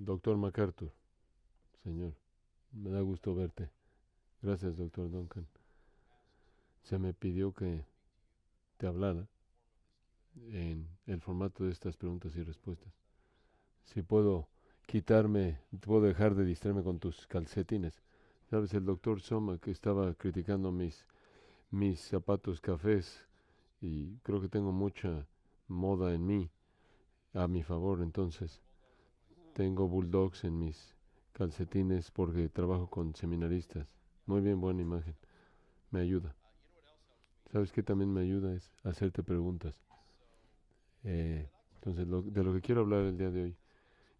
Doctor MacArthur, señor, me da gusto verte. Gracias, doctor Duncan. Se me pidió que te hablara en el formato de estas preguntas y respuestas. Si puedo dejar de distraerme con tus calcetines. Sabes, el doctor Soma que estaba criticando mis zapatos cafés y creo que tengo mucha moda en mí a mi favor, entonces tengo bulldogs en mis calcetines porque trabajo con seminaristas. Muy bien, buena imagen. Me ayuda. ¿Sabes qué también me ayuda? Es hacerte preguntas. Entonces, de lo que quiero hablar el día de hoy,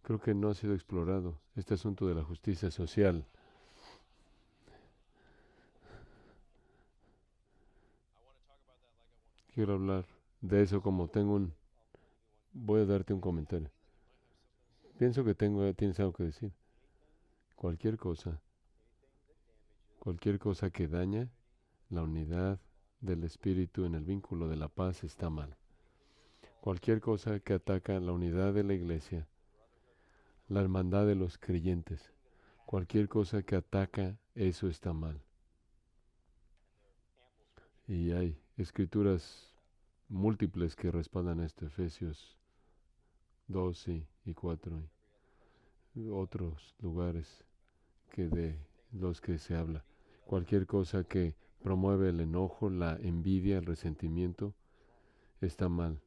creo que no ha sido explorado este asunto de la justicia social. Quiero hablar de eso como voy a darte un comentario. Pienso que tienes algo que decir. Cualquier cosa, cualquier cosa que daña la unidad del espíritu en el vínculo de la paz está mal. Cualquier cosa que ataca la unidad de la iglesia, la hermandad de los creyentes, cualquier cosa que ataca eso está mal. Y hay escrituras múltiples que respaldan esto, Efesios 2 y 4 y otros lugares que de los que se habla. Cualquier cosa que promueve el enojo, la envidia, el resentimiento, está mal.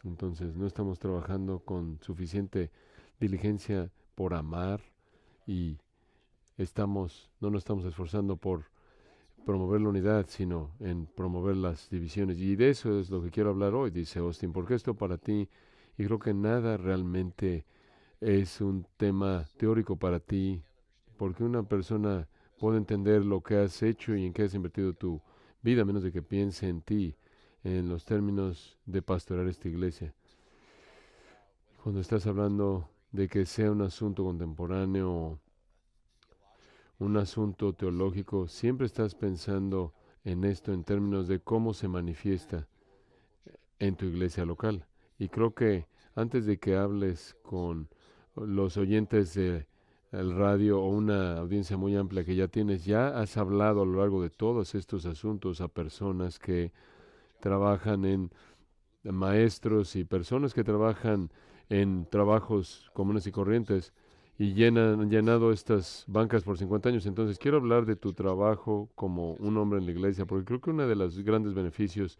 Entonces no estamos trabajando con suficiente diligencia por amar y no nos estamos esforzando por promover la unidad, sino en promover las divisiones. Y de eso es lo que quiero hablar hoy, dice Austin, porque esto para ti, y creo que nada realmente es un tema teórico para ti, porque una persona puede entender lo que has hecho y en qué has invertido tu vida, a menos de que piense en ti, en los términos de pastorear esta iglesia. Cuando estás hablando de que sea un asunto contemporáneo, un asunto teológico, siempre estás pensando en esto en términos de cómo se manifiesta en tu iglesia local. Y creo que antes de que hables con los oyentes de el radio o una audiencia muy amplia que ya tienes, ya has hablado a lo largo de todos estos asuntos a personas que trabajan en maestros y personas que trabajan en trabajos comunes y corrientes y han llenado estas bancas por 50 años. Entonces quiero hablar de tu trabajo como un hombre en la iglesia, porque creo que uno de los grandes beneficios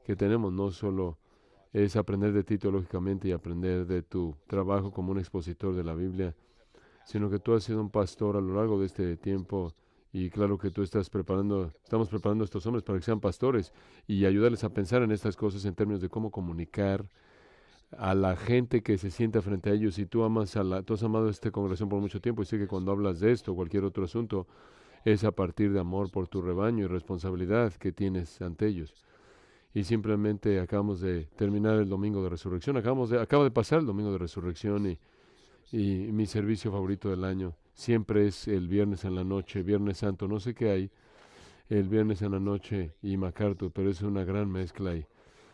que tenemos no solo es aprender de ti teológicamente y aprender de tu trabajo como un expositor de la Biblia, sino que tú has sido un pastor a lo largo de este tiempo y claro que estamos preparando a estos hombres para que sean pastores y ayudarles a pensar en estas cosas en términos de cómo comunicar a la gente que se sienta frente a ellos. Y tú has amado esta congregación por mucho tiempo y sé que cuando hablas de esto o cualquier otro asunto es a partir de amor por tu rebaño y responsabilidad que tienes ante ellos. Y simplemente acabamos de terminar el domingo de resurrección, acaba de pasar el domingo de resurrección y mi servicio favorito del año siempre es el viernes en la noche, Viernes Santo. No sé qué hay el viernes en la noche y MacArthur, pero es una gran mezcla y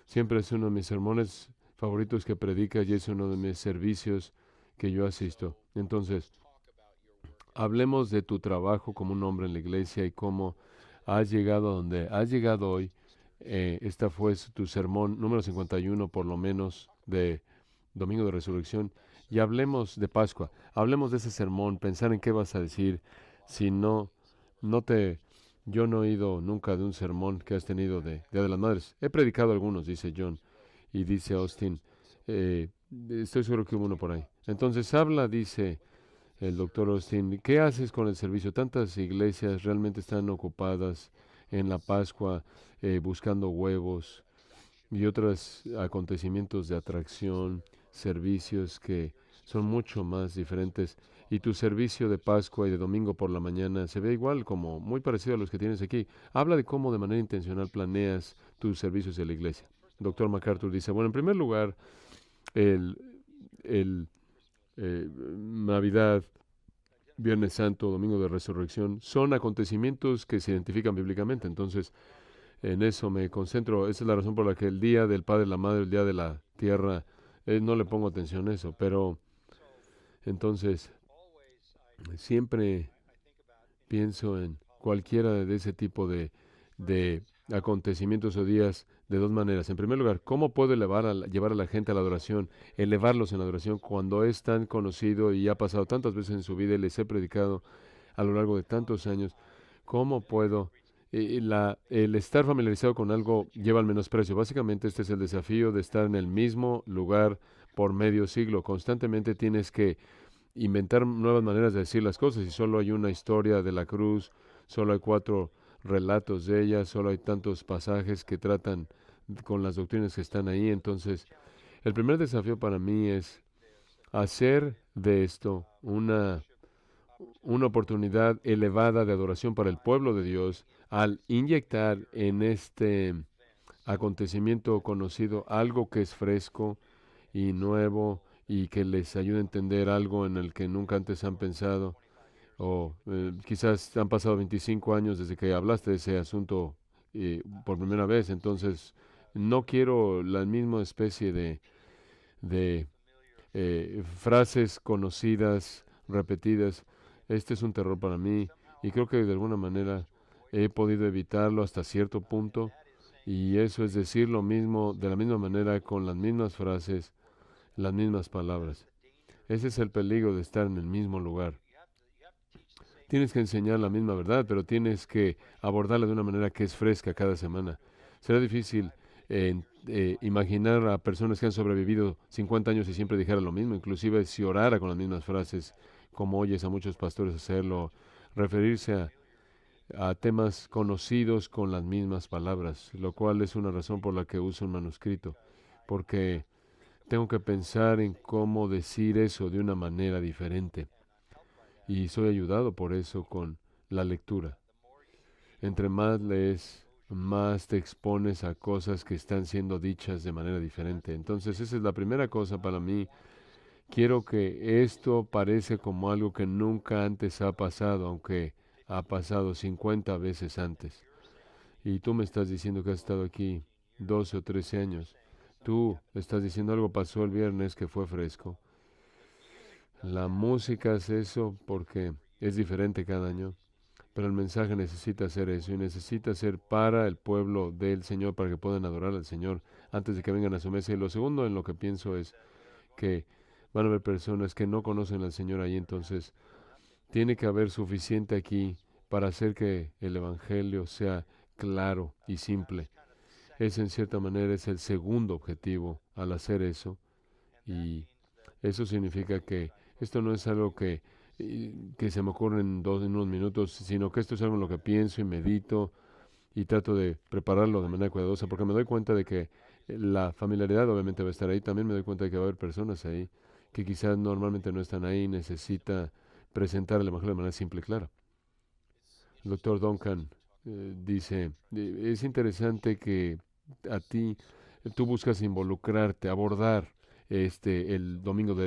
siempre es uno de mis sermones favoritos que predica y es uno de mis servicios que yo asisto. Entonces, hablemos de tu trabajo como un hombre en la iglesia y cómo has llegado a donde has llegado hoy. Esta fue tu sermón número 51, por lo menos, de Domingo de Resurrección. Y hablemos de Pascua. Hablemos de ese sermón, pensar en qué vas a decir. Si no, no te... Yo no he oído nunca de un sermón que has tenido de Día de las Madres. He predicado algunos, dice John. Y dice Austin, eh, estoy seguro que hubo uno por ahí. Entonces habla, dice el doctor Austin, ¿qué haces con el servicio? Tantas iglesias realmente están ocupadas en la Pascua buscando huevos y otros acontecimientos de atracción, servicios que son mucho más diferentes. Y tu servicio de Pascua y de domingo por la mañana se ve igual, como muy parecido a los que tienes aquí. Habla de cómo de manera intencional planeas tus servicios de la iglesia. Doctor MacArthur dice, bueno, en primer lugar, el, el Navidad, Viernes Santo, Domingo de Resurrección, son acontecimientos que se identifican bíblicamente. Entonces, en eso me concentro. Esa es la razón por la que el Día del Padre y la Madre, el Día de la Tierra, no le pongo atención a eso. Pero Entonces, siempre pienso en cualquiera de ese tipo de acontecimientos o días de dos maneras. En primer lugar, ¿cómo puedo llevar a la gente a la adoración, elevarlos en la adoración cuando es tan conocido y ha pasado tantas veces en su vida y les he predicado a lo largo de tantos años? ¿Cómo puedo? El estar familiarizado con algo lleva al menosprecio. Básicamente este es el desafío de estar en el mismo lugar por medio siglo. Constantemente tienes que inventar nuevas maneras de decir las cosas y solo hay una historia de la cruz, solo hay 4 relatos de ella, solo hay tantos pasajes que tratan con las doctrinas que están ahí. Entonces, el primer desafío para mí es hacer de esto una oportunidad elevada de adoración para el pueblo de Dios al inyectar en este acontecimiento conocido algo que es fresco y nuevo y que les ayude a entender algo en el que nunca antes han pensado. O quizás han pasado 25 años desde que hablaste de ese asunto por primera vez, entonces no quiero la misma especie de frases conocidas, repetidas. Este es un terror para mí y creo que de alguna manera he podido evitarlo hasta cierto punto y eso es decir lo mismo de la misma manera con las mismas frases, las mismas palabras. Ese es el peligro de estar en el mismo lugar. Tienes que enseñar la misma verdad, pero tienes que abordarla de una manera que es fresca cada semana. Será difícil imaginar a personas que han sobrevivido 50 años y siempre dijeran lo mismo, inclusive si orara con las mismas frases, como oyes a muchos pastores hacerlo, referirse a temas conocidos con las mismas palabras, lo cual es una razón por la que uso un manuscrito, porque tengo que pensar en cómo decir eso de una manera diferente. Y soy ayudado por eso con la lectura. Entre más lees, más te expones a cosas que están siendo dichas de manera diferente. Entonces, esa es la primera cosa para mí. Quiero que esto parece como algo que nunca antes ha pasado, aunque ha pasado 50 veces antes. Y tú me estás diciendo que has estado aquí 12 o 13 años. Tú estás diciendo algo pasó el viernes que fue fresco. La música es eso porque es diferente cada año, pero el mensaje necesita ser eso y necesita ser para el pueblo del Señor para que puedan adorar al Señor antes de que vengan a su mesa. Y lo segundo en lo que pienso es que van a haber personas que no conocen al Señor ahí, entonces tiene que haber suficiente aquí para hacer que el Evangelio sea claro y simple. Ese en cierta manera es el segundo objetivo al hacer eso y eso significa que esto no es algo que se me ocurre en unos minutos, sino que esto es algo en lo que pienso y medito y trato de prepararlo de manera cuidadosa, porque me doy cuenta de que la familiaridad obviamente va a estar ahí. También me doy cuenta de que va a haber personas ahí que quizás normalmente no están ahí. Necesita presentar el Evangelio de manera simple y clara. El doctor Duncan dice, es interesante que a ti, tú buscas involucrarte, abordar el domingo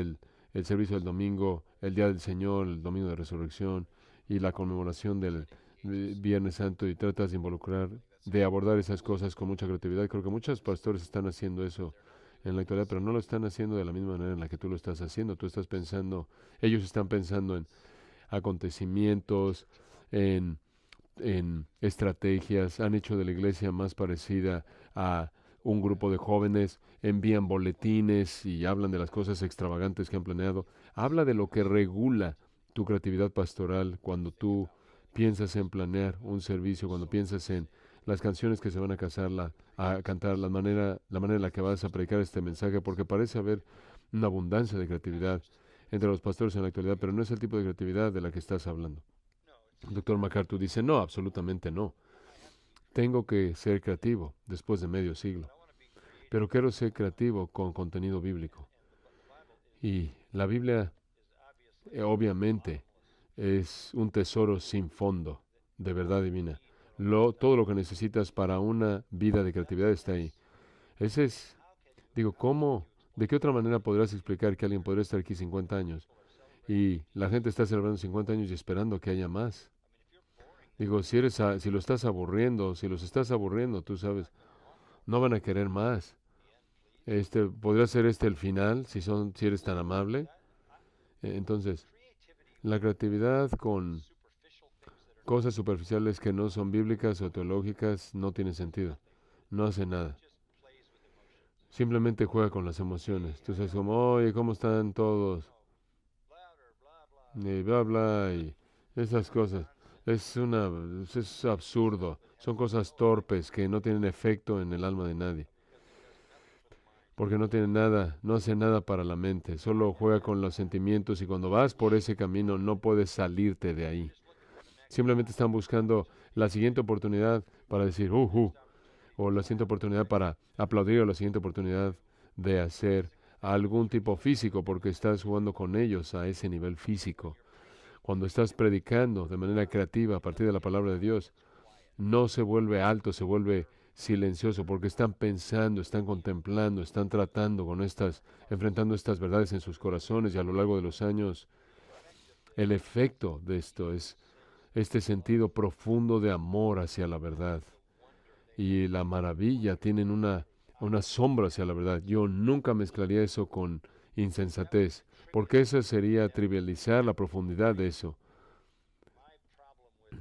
el servicio del domingo, el día del Señor, el domingo de resurrección y la conmemoración del Viernes Santo y tratas de involucrar, de abordar esas cosas con mucha creatividad. Creo que muchos pastores están haciendo eso en la actualidad, pero no lo están haciendo de la misma manera en la que tú lo estás haciendo. Tú estás pensando, ellos están pensando en acontecimientos, en estrategias, han hecho de la iglesia más parecida a un grupo de jóvenes, envían boletines y hablan de las cosas extravagantes que han planeado. Habla de lo que regula tu creatividad pastoral cuando tú piensas en planear un servicio, cuando piensas en las canciones que se van a cantar, la manera en la que vas a predicar este mensaje, porque parece haber una abundancia de creatividad entre los pastores en la actualidad, pero no es el tipo de creatividad de la que estás hablando. El doctor MacArthur dice, no, absolutamente no. Tengo que ser creativo después de medio siglo, pero quiero ser creativo con contenido bíblico. Y la Biblia, obviamente, es un tesoro sin fondo, de verdad divina. Todo lo que necesitas para una vida de creatividad está ahí. Ese es, digo, ¿cómo? ¿De qué otra manera podrás explicar que alguien podría estar aquí 50 años? Y la gente está celebrando 50 años y esperando que haya más. Digo, si lo estás aburriendo, si los estás aburriendo, tú sabes, no van a querer más. Podría ser el final, si eres tan amable. Entonces, la creatividad con cosas superficiales que no son bíblicas o teológicas no tiene sentido. No hace nada. Simplemente juega con las emociones. Tú sabes como, oye, ¿cómo están todos? Y bla, bla, y esas cosas. Es absurdo. Son cosas torpes que no tienen efecto en el alma de nadie. Porque no tienen nada, no hace nada para la mente. Solo juega con los sentimientos y cuando vas por ese camino no puedes salirte de ahí. Simplemente están buscando la siguiente oportunidad para decir, o la siguiente oportunidad para aplaudir, o la siguiente oportunidad de hacer algún tipo físico, porque estás jugando con ellos a ese nivel físico. Cuando estás predicando de manera creativa a partir de la palabra de Dios, no se vuelve alto, se vuelve silencioso, porque están pensando, están contemplando, están tratando con enfrentando estas verdades en sus corazones y a lo largo de los años, el efecto de esto es este sentido profundo de amor hacia la verdad. Y la maravilla tienen una sombra hacia la verdad. Yo nunca mezclaría eso con insensatez, porque eso sería trivializar la profundidad de eso.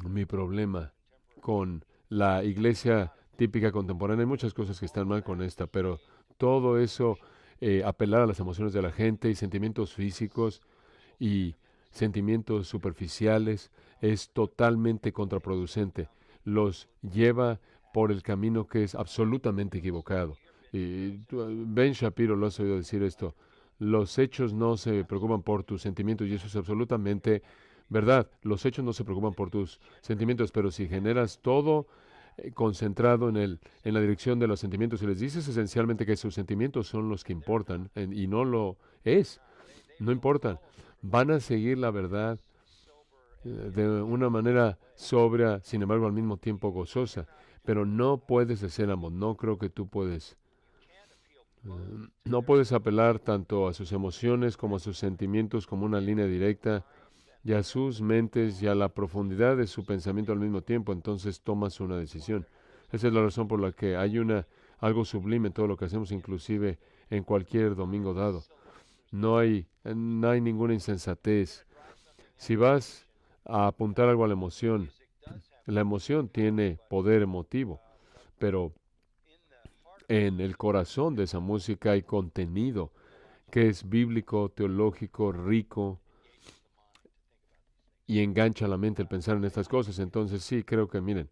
Mi problema con la iglesia típica contemporánea, hay muchas cosas que están mal con esta, pero todo eso, apelar a las emociones de la gente y sentimientos físicos y sentimientos superficiales, es totalmente contraproducente. Los lleva por el camino que es absolutamente equivocado. Y Ben Shapiro lo has oído decir esto. Los hechos no se preocupan por tus sentimientos y eso es absolutamente verdad. Los hechos no se preocupan por tus sentimientos, pero si generas todo concentrado en la dirección de los sentimientos y les dices esencialmente que sus sentimientos son los que importan y no lo es, no importan, van a seguir la verdad de una manera sobria, sin embargo al mismo tiempo gozosa. Pero no puedes hacer ambos. No creo que tú puedes. No puedes apelar tanto a sus emociones como a sus sentimientos como una línea directa y a sus mentes y a la profundidad de su pensamiento al mismo tiempo. Entonces tomas una decisión. Esa es la razón por la que hay algo sublime en todo lo que hacemos, inclusive en cualquier domingo dado. No hay ninguna insensatez. Si vas a apuntar algo a la emoción tiene poder emotivo, pero en el corazón de esa música hay contenido que es bíblico, teológico, rico y engancha la mente el pensar en estas cosas. Entonces sí, creo que miren,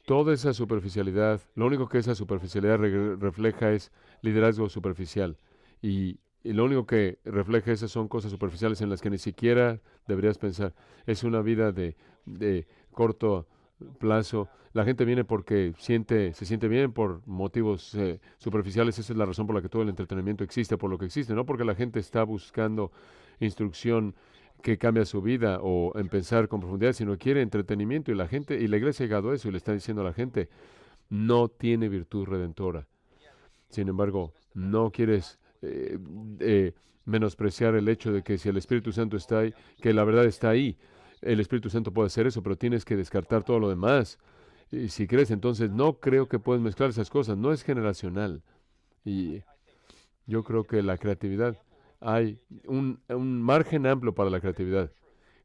toda esa superficialidad, lo único que esa superficialidad refleja es liderazgo superficial. Y lo único que refleja esas son cosas superficiales en las que ni siquiera deberías pensar. Es una vida de corto plazo. La gente viene porque se siente bien por motivos superficiales. Esa es la razón por la que todo el entretenimiento existe, por lo que existe. No porque la gente está buscando instrucción que cambia su vida o en pensar con profundidad, sino quiere entretenimiento y la gente, y la iglesia ha llegado a eso y le está diciendo a la gente, no tiene virtud redentora. Sin embargo, no quieres menospreciar el hecho de que si el Espíritu Santo está ahí, que la verdad está ahí, el Espíritu Santo puede hacer eso, pero tienes que descartar todo lo demás. Y si crees, entonces no creo que puedes mezclar esas cosas, no es generacional. Y yo creo que la creatividad, hay un margen amplio para la creatividad,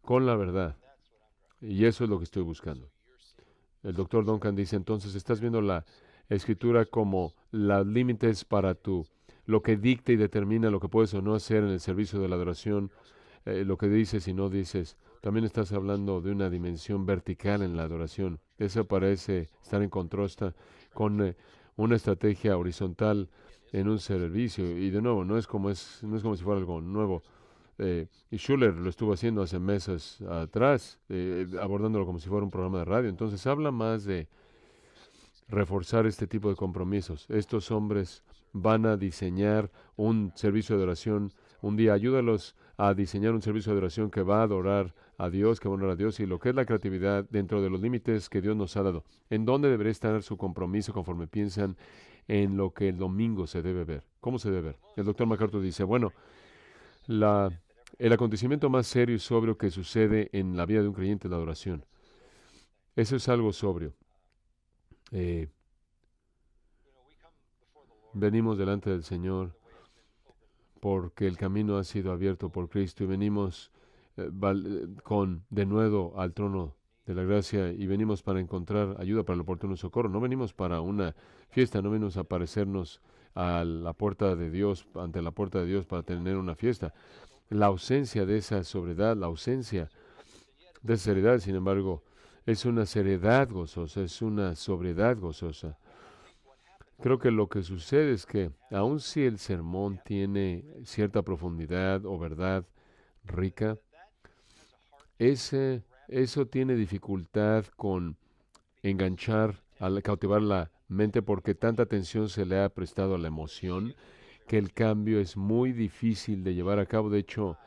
con la verdad. Y eso es lo que estoy buscando. El doctor Duncan dice, entonces estás viendo la escritura como los límites para lo que dicta y determina lo que puedes o no hacer en el servicio de la adoración, lo que dices y no dices. También estás hablando de una dimensión vertical en la adoración. Eso parece estar en contraste con una estrategia horizontal en un servicio. Y de nuevo, no es como si fuera algo nuevo. Y Schuller lo estuvo haciendo hace meses atrás, abordándolo como si fuera un programa de radio. Entonces habla más de reforzar este tipo de compromisos. Estos hombres van a diseñar un servicio de oración. Un día ayúdalos a diseñar un servicio de oración que va a adorar a Dios, que va a honrar a Dios y lo que es la creatividad dentro de los límites que Dios nos ha dado. ¿En dónde debería estar su compromiso conforme piensan en lo que el domingo se debe ver? ¿Cómo se debe ver? El doctor MacArthur dice, bueno, la, el acontecimiento más serio y sobrio que sucede en la vida de un creyente es la adoración. Eso es algo sobrio. Eh, Venimos delante del Señor porque el camino ha sido abierto por Cristo y venimos con denuedo al trono de la gracia y venimos para encontrar ayuda para el oportuno socorro. No venimos para una fiesta, no venimos a aparecernos a la puerta de Dios, ante la puerta de Dios para tener una fiesta. La ausencia de esa sobriedad, la ausencia de esa seriedad, sin embargo, es una seriedad gozosa, es una sobriedad gozosa. Creo que lo que sucede es que, aun si el sermón tiene cierta profundidad o verdad rica, eso tiene dificultad con enganchar, cautivar la mente porque tanta atención se le ha prestado a la emoción que el cambio es muy difícil de llevar a cabo. De hecho,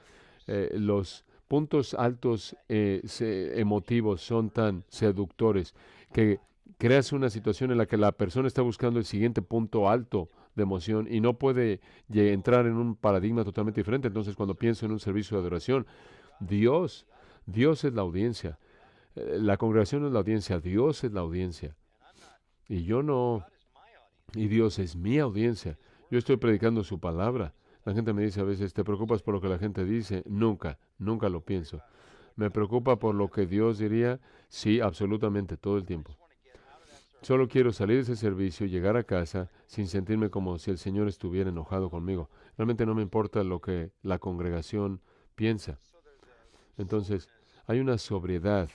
los puntos altos emotivos son tan seductores que creas una situación en la que la persona está buscando el siguiente punto alto de emoción y no puede entrar en un paradigma totalmente diferente. Entonces, cuando pienso en un servicio de adoración, Dios, Dios es la audiencia. La congregación no es la audiencia, Dios es la audiencia. Y yo no, y Dios es mi audiencia. Yo estoy predicando su palabra. La gente me dice a veces, ¿te preocupas por lo que la gente dice? Nunca, nunca lo pienso. ¿Me preocupa por lo que Dios diría? Sí, absolutamente, todo el tiempo. Solo quiero salir de ese servicio y llegar a casa sin sentirme como si el Señor estuviera enojado conmigo. Realmente no me importa lo que la congregación piensa. Entonces, hay una sobriedad.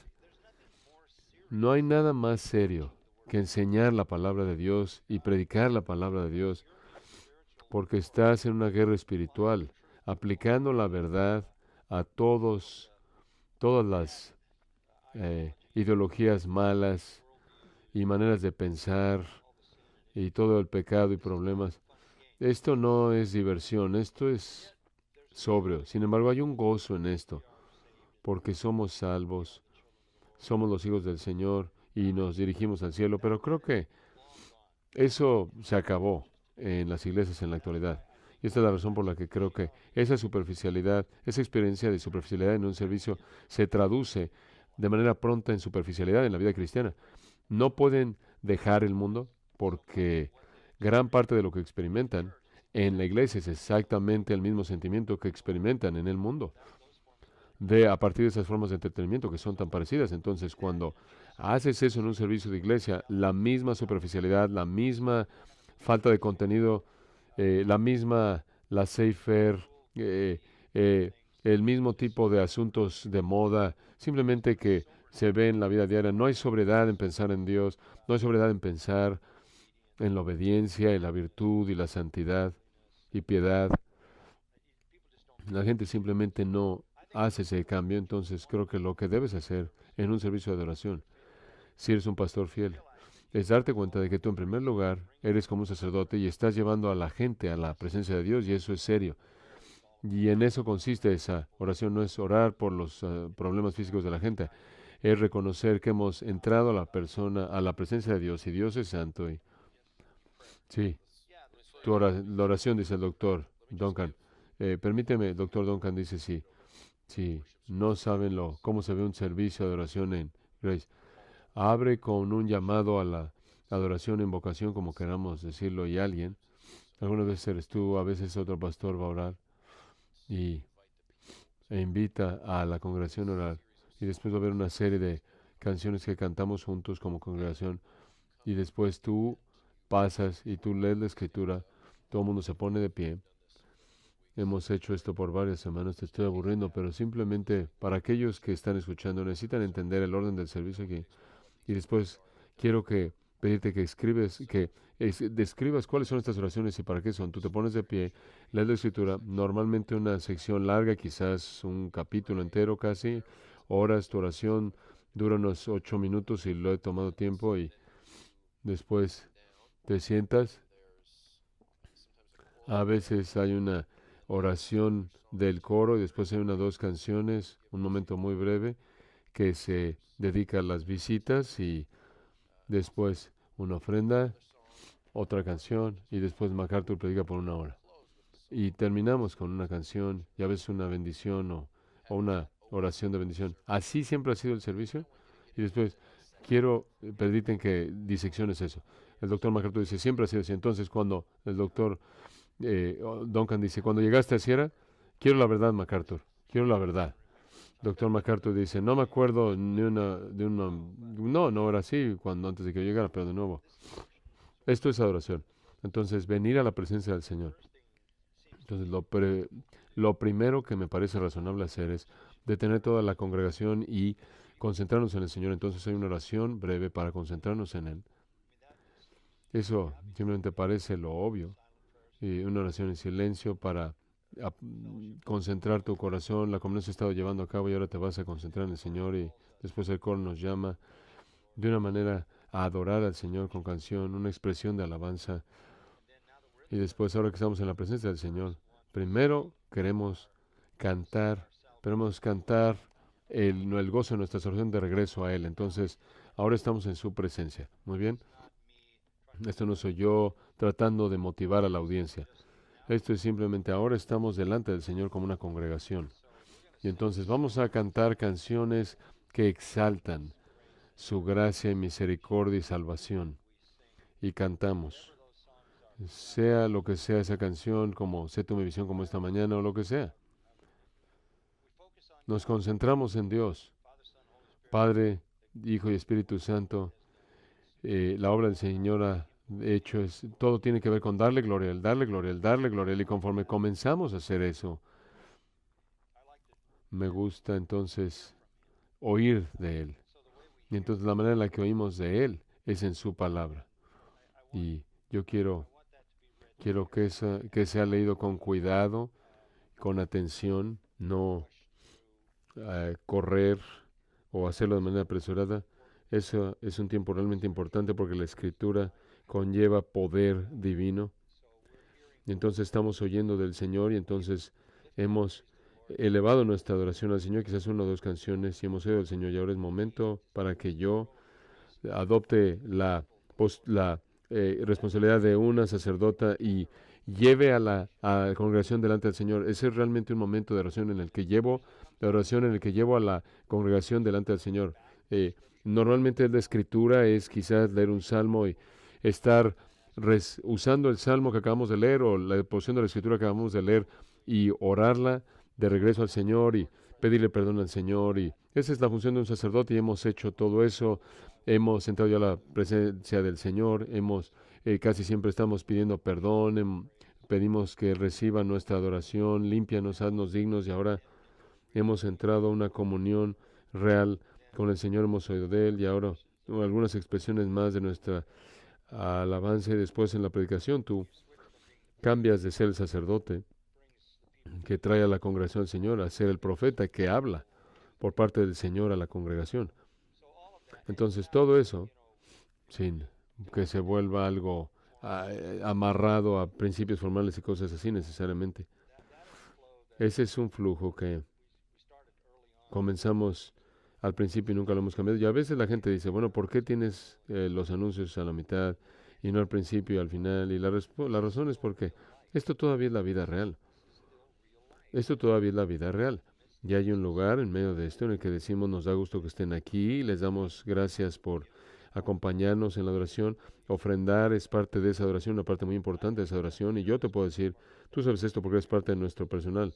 No hay nada más serio que enseñar la palabra de Dios y predicar la palabra de Dios, porque estás en una guerra espiritual, aplicando la verdad a todas las ideologías malas y maneras de pensar y todo el pecado y problemas. Esto no es diversión, esto es sobrio. Sin embargo, hay un gozo en esto, porque somos salvos, somos los hijos del Señor y nos dirigimos al cielo, pero creo que eso se acabó en las iglesias en la actualidad. Y esta es la razón por la que creo que esa superficialidad, esa experiencia de superficialidad en un servicio se traduce de manera pronta en superficialidad en la vida cristiana. No pueden dejar el mundo porque gran parte de lo que experimentan en la iglesia es exactamente el mismo sentimiento que experimentan en el mundo a partir de esas formas de entretenimiento que son tan parecidas. Entonces, cuando haces eso en un servicio de iglesia, la misma superficialidad, la misma falta de contenido, la misma laissez-faire, eh, el mismo tipo de asuntos de moda, simplemente que se ve en la vida diaria. No hay sobriedad en pensar en Dios, no hay sobriedad en pensar en la obediencia y la virtud y la santidad y piedad. La gente simplemente no hace ese cambio. Entonces creo que lo que debes hacer en un servicio de adoración, si eres un pastor fiel, es darte cuenta de que tú en primer lugar eres como un sacerdote y estás llevando a la gente a la presencia de Dios y eso es serio. Y en eso consiste esa oración, no es orar por los problemas físicos de la gente, es reconocer que hemos entrado a la persona, a la presencia de Dios y Dios es santo. Y sí, la oración, dice el doctor Duncan. Permíteme, doctor Duncan, dice sí. Si no saben cómo se ve un servicio de adoración en Grace, abre con un llamado a la adoración, invocación, como queramos decirlo, y algunas veces eres tú, a veces otro pastor va a orar y, e invita a la congregación a orar. Y después va a haber una serie de canciones que cantamos juntos como congregación. Y después tú pasas y tú lees la escritura, todo el mundo se pone de pie. Hemos hecho esto por varias semanas, te estoy aburriendo, pero simplemente para aquellos que están escuchando necesitan entender el orden del servicio aquí. Y después quiero pedirte que describas cuáles son estas oraciones y para qué son. Tú te pones de pie, lees la escritura, normalmente una sección larga, quizás un capítulo entero casi, oras tu oración, dura unos 8 minutos y lo he tomado tiempo y después te sientas. A veces hay una oración del coro y después hay unas dos canciones, un momento muy breve que se dedica a las visitas y después una ofrenda, otra canción y después MacArthur predica por 1 hora. Y terminamos con una canción y a veces una bendición o una oración de bendición. Así siempre ha sido el servicio y después quiero pedirte en que disecciones eso. El doctor MacArthur dice, siempre ha sido así. Entonces cuando el doctor Duncan dice, cuando llegaste a Sierra, quiero la verdad, MacArthur, quiero la verdad. Doctor MacArthur dice, no me acuerdo ni una, de una, no era así cuando antes de que yo llegara, pero de nuevo, esto es adoración. Entonces, venir a la presencia del Señor. Entonces, lo primero que me parece razonable hacer es detener toda la congregación y concentrarnos en el Señor. Entonces, hay una oración breve para concentrarnos en Él. Eso simplemente parece lo obvio. Y una oración en silencio para concentrar tu corazón. La comunión se ha estado llevando a cabo y ahora te vas a concentrar en el Señor. Y después el coro nos llama de una manera a adorar al Señor con canción, una expresión de alabanza. Y después, ahora que estamos en la presencia del Señor, primero queremos cantar el gozo de nuestra salvación de regreso a Él. Entonces, ahora estamos en su presencia. Muy bien. Esto no soy yo tratando de motivar a la audiencia. Esto es simplemente ahora estamos delante del Señor como una congregación. Y entonces vamos a cantar canciones que exaltan su gracia y misericordia y salvación. Y cantamos, sea lo que sea esa canción, como sé tu mi visión como esta mañana o lo que sea. Nos concentramos en Dios, Padre, Hijo y Espíritu Santo. La obra del Señor ha hecho es, todo tiene que ver con darle gloria a Él, darle gloria a Él, darle gloria a Él. Y conforme comenzamos a hacer eso, me gusta entonces oír de Él. Y entonces la manera en la que oímos de Él es en su palabra. Y yo quiero que sea leído con cuidado, con atención, no correr o hacerlo de manera apresurada. Eso es un tiempo realmente importante porque la escritura conlleva poder divino. Y entonces estamos oyendo del Señor y entonces hemos elevado nuestra adoración al Señor, quizás una o dos canciones y hemos oído del Señor y ahora es momento para que yo adopte la responsabilidad de una sacerdota y lleve a la congregación delante del Señor. Ese es realmente un momento de oración en el que llevo la oración en el que llevo a la congregación delante del Señor. Normalmente la escritura es quizás leer un salmo y estar usando el salmo que acabamos de leer o la porción de la escritura que acabamos de leer y orarla de regreso al Señor y pedirle perdón al Señor. Y esa es la función de un sacerdote y hemos hecho todo eso. Hemos entrado ya a la presencia del Señor, casi siempre estamos pidiendo perdón, pedimos que reciba nuestra adoración, límpianos, haznos dignos y ahora hemos entrado a una comunión real con el Señor, hemos oído de Él y ahora algunas expresiones más de nuestra alabanza y después en la predicación tú cambias de ser el sacerdote que trae a la congregación al Señor a ser el profeta que habla por parte del Señor a la congregación. Entonces todo eso, sin que se vuelva algo amarrado a principios formales y cosas así necesariamente. Ese es un flujo que comenzamos al principio y nunca lo hemos cambiado. Y a veces la gente dice, bueno, ¿por qué tienes los anuncios a la mitad y no al principio y al final? Y la razón es porque esto todavía es la vida real. Esto todavía es la vida real. Y hay un lugar en medio de esto en el que decimos, nos da gusto que estén aquí, les damos gracias por acompañarnos en la adoración. Ofrendar es parte de esa adoración, una parte muy importante de esa adoración. Y yo te puedo decir, tú sabes esto porque es parte de nuestro personal.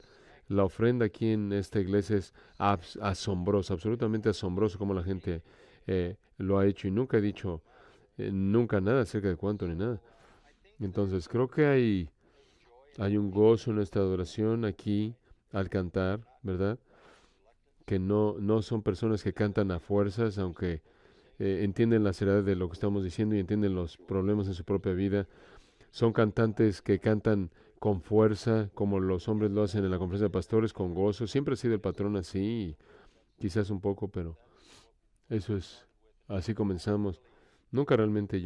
La ofrenda aquí en esta iglesia es asombrosa, absolutamente asombroso como la gente lo ha hecho. Y nunca he dicho nunca nada acerca de cuánto ni nada. Entonces creo que hay un gozo en nuestra adoración aquí al cantar, ¿verdad? Que no son personas que cantan a fuerzas, aunque entienden la seriedad de lo que estamos diciendo y entienden los problemas en su propia vida. Son cantantes que cantan con fuerza, como los hombres lo hacen en la conferencia de pastores, con gozo. Siempre ha sido el patrón así, quizás un poco, pero eso es, así comenzamos. Nunca realmente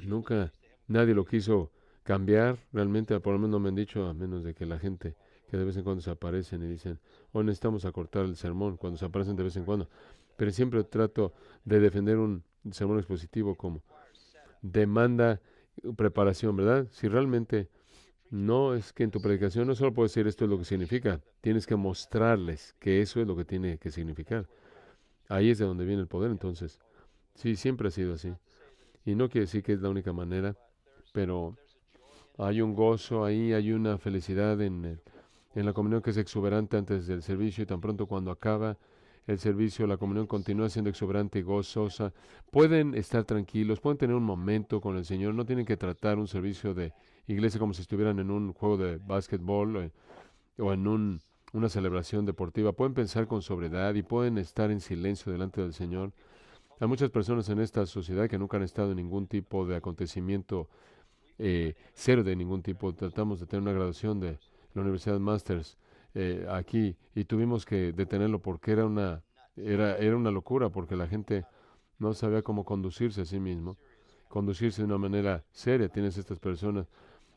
nunca nadie lo quiso cambiar, realmente, por lo menos no me han dicho, a menos de que la gente que de vez en cuando se aparecen y dicen, oh, necesitamos acortar el sermón, cuando se aparecen de vez en cuando. Pero siempre trato de defender un sermón expositivo como demanda preparación, ¿verdad? Si realmente no es que en tu predicación no solo puedes decir esto es lo que significa, tienes que mostrarles que eso es lo que tiene que significar. Ahí es de donde viene el poder, entonces. Sí, siempre ha sido así. Y no quiere decir que es la única manera, pero Hay un gozo ahí, hay una felicidad en la comunión que es exuberante antes del servicio y tan pronto cuando acaba el servicio, la comunión continúa siendo exuberante y gozosa. Pueden estar tranquilos, pueden tener un momento con el Señor, no tienen que tratar un servicio de iglesia como si estuvieran en un juego de básquetbol o en una celebración deportiva. Pueden pensar con sobriedad y pueden estar en silencio delante del Señor. Hay muchas personas en esta sociedad que nunca han estado en ningún tipo de acontecimiento cero de ningún tipo. Tratamos de tener una graduación de la Universidad Masters aquí y tuvimos que detenerlo porque era una locura, porque la gente no sabía cómo conducirse a sí mismo, conducirse de una manera seria. Tienes estas personas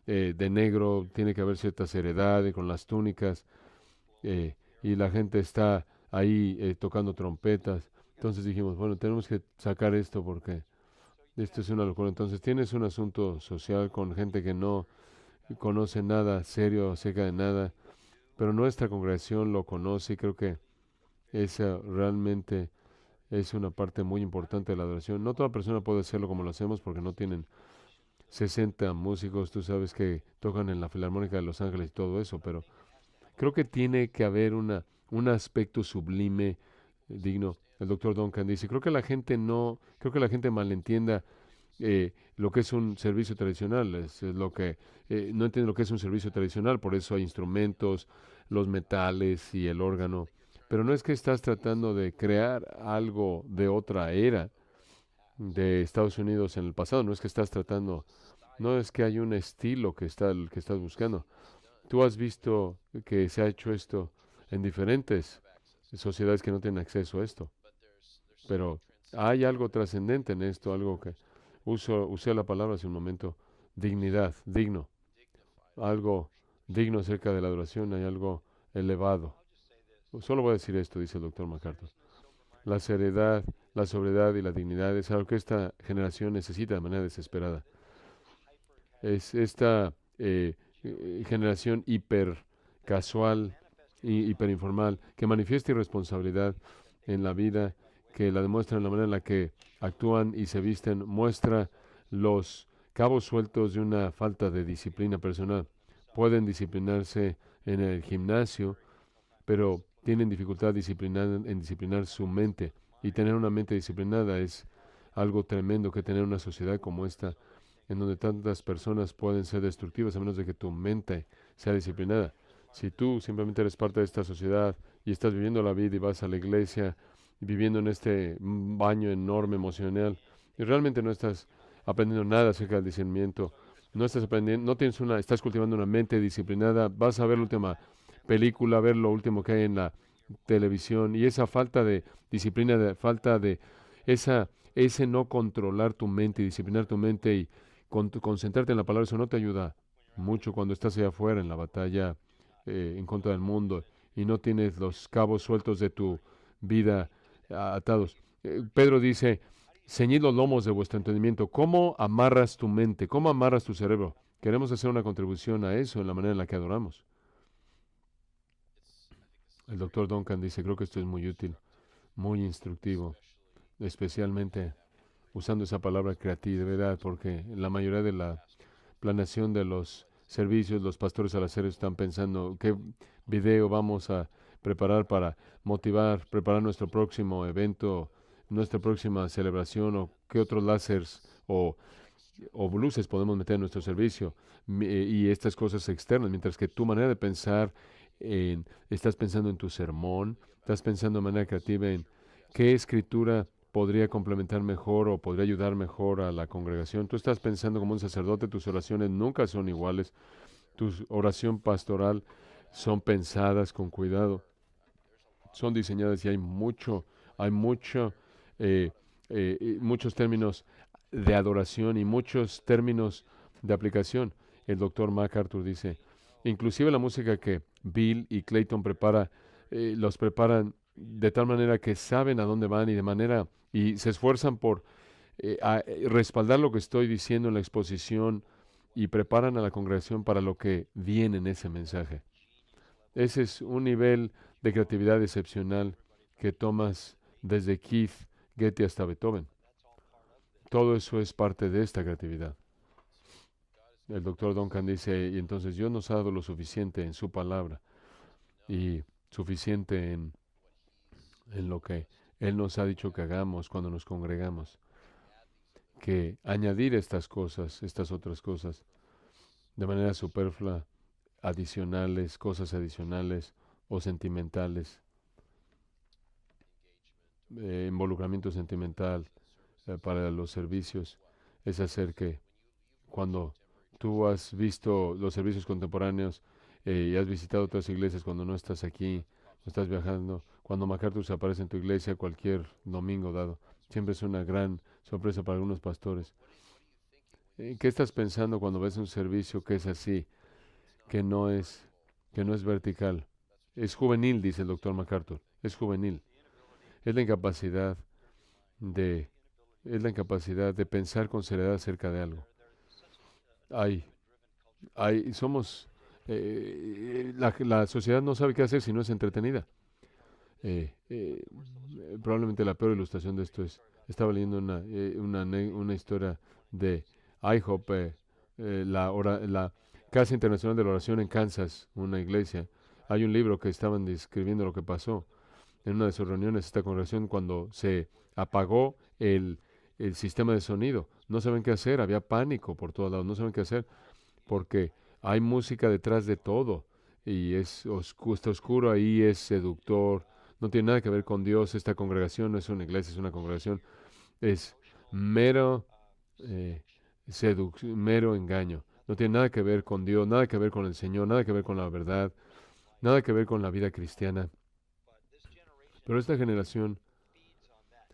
de negro, tiene que haber cierta seriedad y con las túnicas y la gente está ahí tocando trompetas. Entonces dijimos, bueno, tenemos que sacar esto porque esto es una locura. Entonces tienes un asunto social con gente que no conoce nada serio acerca de nada, pero nuestra congregación lo conoce y creo que esa realmente es una parte muy importante de la adoración. No toda persona puede hacerlo como lo hacemos porque no tienen 60 músicos, tú sabes, que tocan en la Filarmónica de Los Ángeles y todo eso, pero creo que tiene que haber un aspecto sublime, digno. El doctor Duncan dice, creo que la gente malentienda lo que es un servicio tradicional, es lo que no entiende lo que es un servicio tradicional, por eso hay instrumentos, los metales y el órgano, pero no es que estás tratando de crear algo de otra era de Estados Unidos en el pasado, no es que estás tratando, no es que hay un estilo que estás buscando. Tú has visto que se ha hecho esto en diferentes sociedades que no tienen acceso a esto, pero hay algo trascendente en esto, algo que usé la palabra hace un momento, dignidad, digno, algo digno acerca de la adoración, hay algo elevado. Solo voy a decir esto, dice el doctor MacArthur. La seriedad, la sobriedad y la dignidad es algo que esta generación necesita de manera desesperada. Es esta generación hiper casual y hiperinformal que manifiesta irresponsabilidad en la vida, que la demuestra en la manera en la que actúan y se visten, muestra los cabos sueltos de una falta de disciplina personal. Pueden disciplinarse en el gimnasio, pero tienen dificultad en disciplinar su mente. Y tener una mente disciplinada es algo tremendo, que tener una sociedad como esta, en donde tantas personas pueden ser destructivas a menos de que tu mente sea disciplinada. Si tú simplemente eres parte de esta sociedad y estás viviendo la vida y vas a la iglesia, viviendo en este baño enorme emocional, y realmente no estás aprendiendo nada acerca del discernimiento, no estás aprendiendo, no tienes estás cultivando una mente disciplinada, vas a ver la última película, ver lo último que hay en la televisión, y esa falta de disciplina, falta de ese no controlar tu mente y disciplinar tu mente y concentrarte en la palabra, eso no te ayuda mucho cuando estás allá afuera en la batalla en contra del mundo y no tienes los cabos sueltos de tu vida atados. Pedro dice, ceñid los lomos de vuestro entendimiento. ¿Cómo amarras tu mente? ¿Cómo amarras tu cerebro? Queremos hacer una contribución a eso en la manera en la que adoramos. El doctor Duncan dice, creo que esto es muy útil, muy instructivo, especialmente usando esa palabra creatividad, porque en la mayoría de la planeación de los servicios, los pastores al hacer están pensando qué video vamos a preparar para motivar, preparar nuestro próximo evento, nuestra próxima celebración, o qué otros láseres o luces podemos meter en nuestro servicio, y estas cosas externas, mientras que tu manera de pensar, estás pensando en tu sermón, estás pensando de manera creativa en qué escritura podría complementar mejor o podría ayudar mejor a la congregación. Tú estás pensando como un sacerdote, tus oraciones nunca son iguales, tu oración pastoral son pensadas con cuidado, son diseñadas y hay muchos términos de adoración y muchos términos de aplicación. El doctor MacArthur dice, inclusive la música que Bill y Clayton los preparan de tal manera que saben a dónde van y se esfuerzan por respaldar lo que estoy diciendo en la exposición y preparan a la congregación para lo que viene en ese mensaje. Ese es un nivel de creatividad excepcional que tomas desde Keith, Goethe hasta Beethoven. Todo eso es parte de esta creatividad. El doctor Duncan dice, y entonces Dios nos ha dado lo suficiente en su palabra y suficiente en lo que Él nos ha dicho que hagamos cuando nos congregamos, que añadir estas cosas, estas otras cosas, de manera superflua, adicionales, cosas adicionales o sentimentales, involucramiento sentimental para los servicios, es hacer que cuando tú has visto los servicios contemporáneos y has visitado otras iglesias cuando no estás aquí, no estás viajando, cuando MacArthur se aparece en tu iglesia cualquier domingo dado, siempre es una gran sorpresa para algunos pastores. ¿Qué estás pensando cuando ves un servicio que es así, que no es, que no es vertical? Es juvenil, dice el doctor MacArthur, es juvenil. Es la incapacidad de, es la incapacidad de pensar con seriedad acerca de algo. Hay somos, la sociedad no sabe qué hacer si no es entretenida. Probablemente la peor ilustración de esto es, estaba leyendo una historia de IHOP, la Casa Internacional de la Oración en Kansas, una iglesia. Hay un libro que estaban describiendo lo que pasó en una de sus reuniones, esta congregación, cuando se apagó el sistema de sonido. No saben qué hacer, había pánico por todos lados, no saben qué hacer porque hay música detrás de todo y está oscuro ahí, es seductor, no tiene nada que ver con Dios. Esta congregación no es una iglesia, es una congregación, es mero, eh, mero engaño. No tiene nada que ver con Dios, nada que ver con el Señor, nada que ver con la verdad, nada que ver con la vida cristiana. Pero esta generación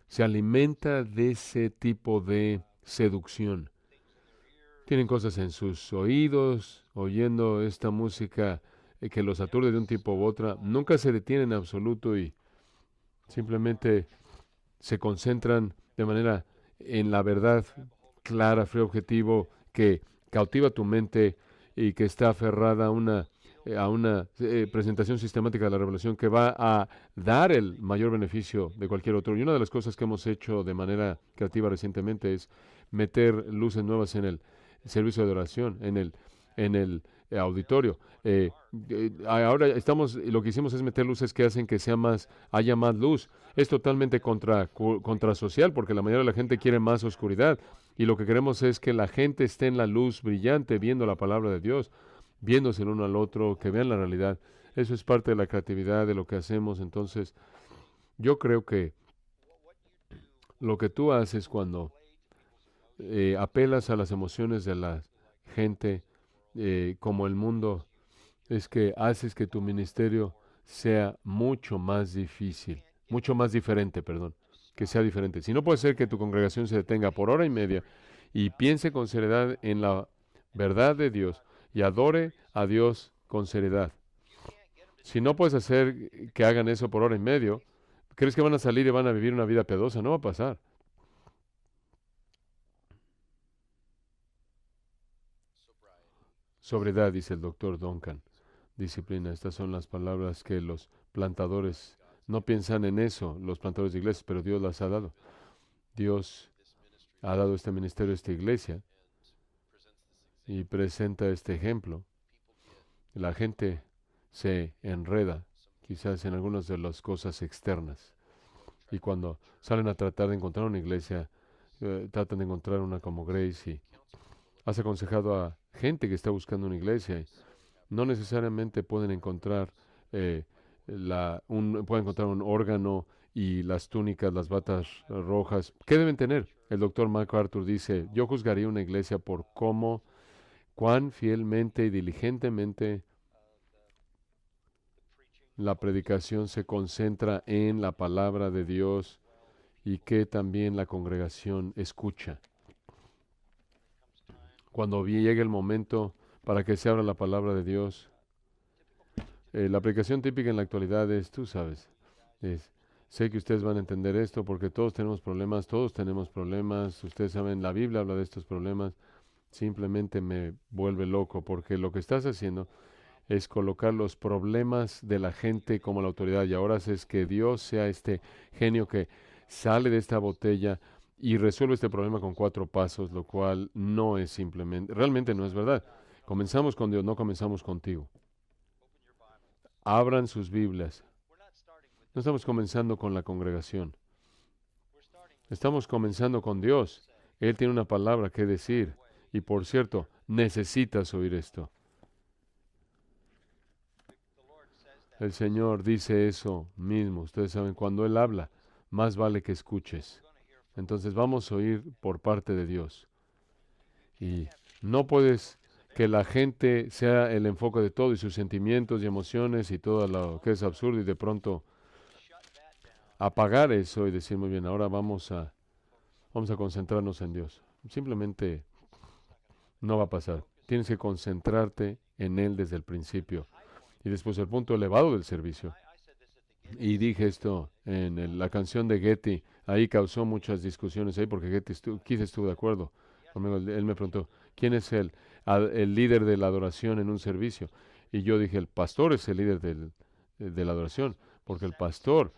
se alimenta de ese tipo de seducción. Tienen cosas en sus oídos, oyendo esta música que los aturde de un tipo u otra. Nunca se detienen en absoluto y simplemente se concentran de manera en la verdad clara, frío, objetivo, que cautiva tu mente y que está aferrada a una presentación sistemática de la revelación que va a dar el mayor beneficio de cualquier otro. Y una de las cosas que hemos hecho de manera creativa recientemente es meter luces nuevas en el servicio de oración, en el auditorio. Ahora lo que hicimos es meter luces que hacen que haya más luz. Es totalmente contrasocial porque la mayoría de la gente quiere más oscuridad y lo que queremos es que la gente esté en la luz brillante viendo la palabra de Dios, viéndose el uno al otro, que vean la realidad. Eso es parte de la creatividad de lo que hacemos. Entonces, yo creo que lo que tú haces cuando apelas a las emociones de la gente, como el mundo, es que haces que tu ministerio sea mucho más difícil, mucho más diferente, perdón, que sea diferente. Si no puede ser que tu congregación se detenga por hora y media y piense con seriedad en la verdad de Dios y adore a Dios con seriedad. Si no puedes hacer que hagan eso por hora y media, ¿crees que van a salir y van a vivir una vida piadosa? No va a pasar. Sobriedad, dice el doctor Duncan. Disciplina. Estas son las palabras que los plantadores no piensan en eso, los plantadores de iglesias, pero Dios las ha dado. Dios ha dado este ministerio a esta iglesia y presenta este ejemplo. La gente se enreda quizás en algunas de las cosas externas y cuando salen a tratar de encontrar una iglesia, tratan de encontrar una como Grace y has aconsejado a gente que está buscando una iglesia y no necesariamente pueden encontrar pueden encontrar un órgano y las túnicas, las batas rojas. ¿Qué deben tener? El doctor MacArthur dice, yo juzgaría una iglesia por cuán fielmente y diligentemente la predicación se concentra en la palabra de Dios y que también la congregación escucha. Cuando llegue el momento para que se abra la palabra de Dios, la aplicación típica en la actualidad es, tú sabes, sé que ustedes van a entender esto porque todos tenemos problemas, ustedes saben, la Biblia habla de estos problemas, simplemente me vuelve loco porque lo que estás haciendo es colocar los problemas de la gente como la autoridad y ahora es que Dios sea este genio que sale de esta botella y resuelve este problema con 4 pasos, lo cual no es simplemente, realmente no es verdad. Comenzamos con Dios, no comenzamos contigo. Abran sus Biblias. No estamos comenzando con la congregación. Estamos comenzando con Dios. Él tiene una palabra que decir. Y por cierto, necesitas oír esto. El Señor dice eso mismo. Ustedes saben, cuando Él habla, más vale que escuches. Entonces vamos a oír por parte de Dios. Y no puedes que la gente sea el enfoque de todo y sus sentimientos y emociones y todo lo que es absurdo y de pronto apagar eso y decir, muy bien, ahora vamos a concentrarnos en Dios. Simplemente no va a pasar. Tienes que concentrarte en Él desde el principio. Y después el punto elevado del servicio. Y dije esto en la canción de Getty. Ahí causó muchas discusiones ahí porque Keith estuvo de acuerdo conmigo. Él me preguntó, ¿quién es el líder de la adoración en un servicio? Y yo dije, el pastor es el líder de la adoración, porque el pastor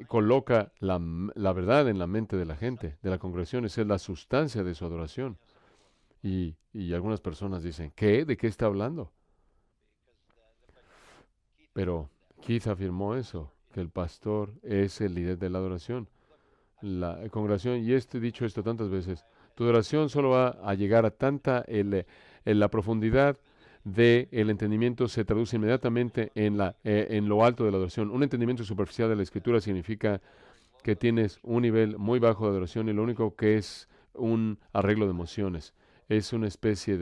coloca la verdad en la mente de la gente, de la congregación. Esa es la sustancia de su adoración. Y algunas personas dicen, ¿qué? ¿De qué está hablando? Pero Keith afirmó eso, que el pastor es el líder de la adoración. La congregación, y dicho esto tantas veces, tu adoración solo va a llegar a en la profundidad del entendimiento se traduce inmediatamente en lo alto de la adoración. Un entendimiento superficial de la escritura significa que tienes un nivel muy bajo de adoración y lo único que es un arreglo de emociones. Es una especie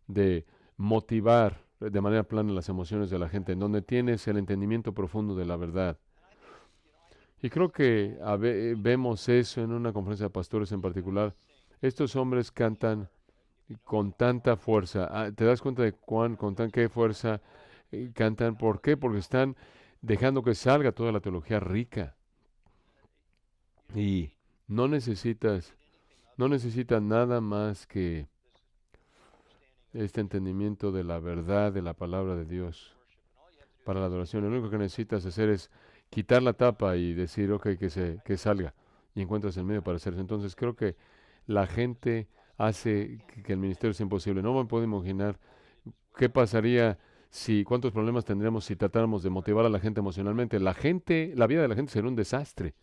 de motivar de manera plana las emociones de la gente, en donde tienes el entendimiento profundo de la verdad. Y creo que vemos eso en una conferencia de pastores en particular. Estos hombres cantan con tanta fuerza. ¿Te das cuenta de con qué fuerza cantan? ¿Por qué? Porque están dejando que salga toda la teología rica. Y no necesitas nada más que este entendimiento de la verdad de la palabra de Dios para la adoración. Lo único que necesitas hacer es quitar la tapa y decir, ok, que salga. Y encuentras el medio para hacerlo. Entonces creo que la gente hace que el ministerio sea imposible. No me puedo imaginar qué pasaría cuántos problemas tendríamos si tratáramos de motivar a la gente emocionalmente. La vida de la gente sería un desastre.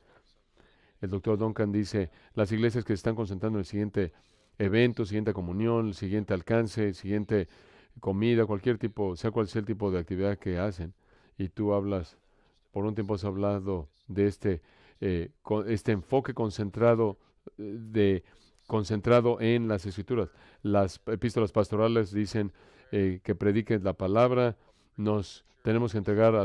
El doctor Duncan dice, las iglesias que se están concentrando en el siguiente evento, siguiente comunión, el siguiente alcance, el siguiente comida, cualquier tipo, sea cual sea el tipo de actividad que hacen, y tú hablas, por un tiempo has hablado de este enfoque concentrado en las escrituras. Las epístolas pastorales dicen que prediques la palabra, nos tenemos que entregar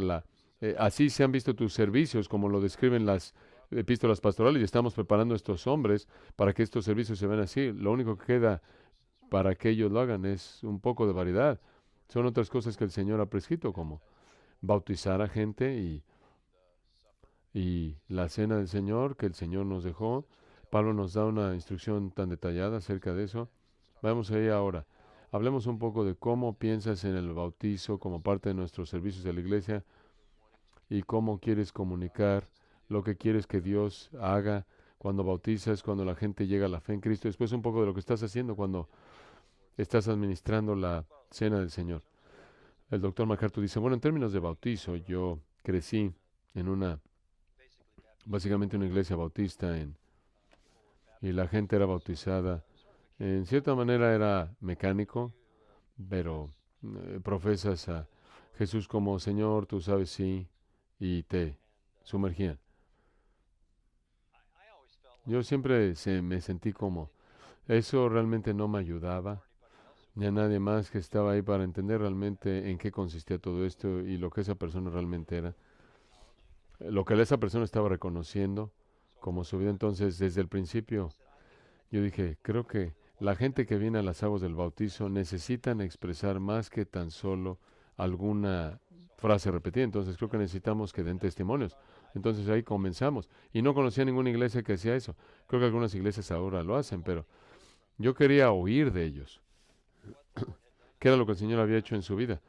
así se han visto tus servicios, como lo describen las epístolas pastorales, y estamos preparando a estos hombres para que estos servicios se vean así. Lo único que queda para que ellos lo hagan es un poco de variedad. Son otras cosas que el Señor ha prescrito, como bautizar a gente y la cena del Señor que el Señor nos dejó. Pablo nos da una instrucción tan detallada acerca de eso. Vamos ahí ahora. Hablemos un poco de cómo piensas en el bautizo como parte de nuestros servicios de la iglesia y cómo quieres comunicar lo que quieres que Dios haga cuando bautizas, cuando la gente llega a la fe en Cristo. Después un poco de lo que estás haciendo cuando estás administrando la cena del Señor. El doctor MacArthur dice, bueno, en términos de bautizo, yo crecí en básicamente una iglesia bautista y la gente era bautizada. En cierta manera era mecánico, pero profesas a Jesús como Señor, tú sabes, sí, y te sumergían. Yo siempre me sentí como, eso realmente no me ayudaba, ni a nadie más que estaba ahí para entender realmente en qué consistía todo esto y lo que esa persona realmente era. Lo que esa persona estaba reconociendo como su vida. Entonces, desde el principio, yo dije, creo que la gente que viene a las aguas del bautizo necesitan expresar más que tan solo alguna frase repetida. Entonces, creo que necesitamos que den testimonios. Entonces, ahí comenzamos. Y no conocía ninguna iglesia que hacía eso. Creo que algunas iglesias ahora lo hacen, pero yo quería oír de ellos. ¿Qué era lo que el Señor había hecho en su vida?